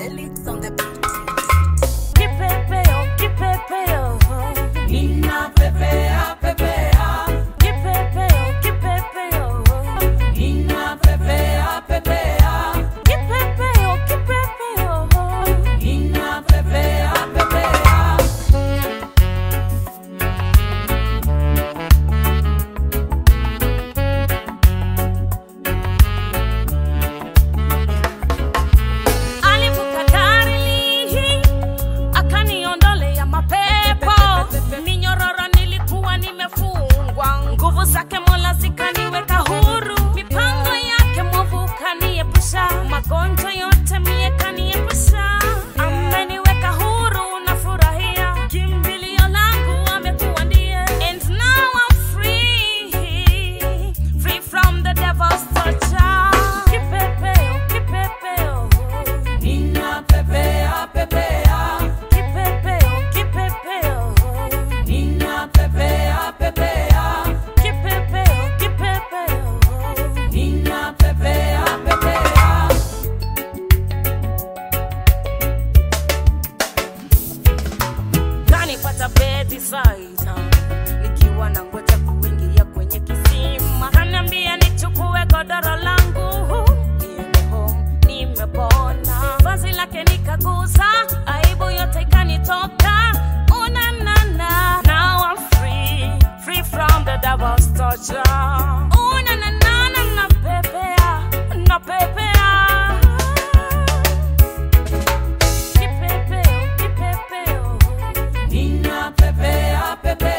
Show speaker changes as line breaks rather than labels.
Felix on the beat.
Kipepeo, kipepeo.
Nina pepea, pepea.
Kipepeo, kipepeo.
Nina pepea, pepea.
Kipepeo, kipepeo.
Nina pepea, pepea.
Nguvu zake Mola zikaniweka huru, mipango yake mwovu kaniepusha, magonjwa yote mie kaniepusha. Ameniweka huru na furahia, kimbilio langu amekuwa ndiye. And now I'm free, free from the devil's torture. Kipepeo, kipepeo.
Nina pepea, pepea.
Kipepeo, kipepeo.
Nina pepea, pepea.
Kanipata bedside nikiwa na ngoja kuingia kwenye kisima, kaniambia nichukue godoro langu niende home, nimepona. Vazi lake nikagusa, aibu yote ikanitoka. Unanana, now I'm free, free from the devil's torture. Unanana, napepea, napepea.
Nina pepea, pepea.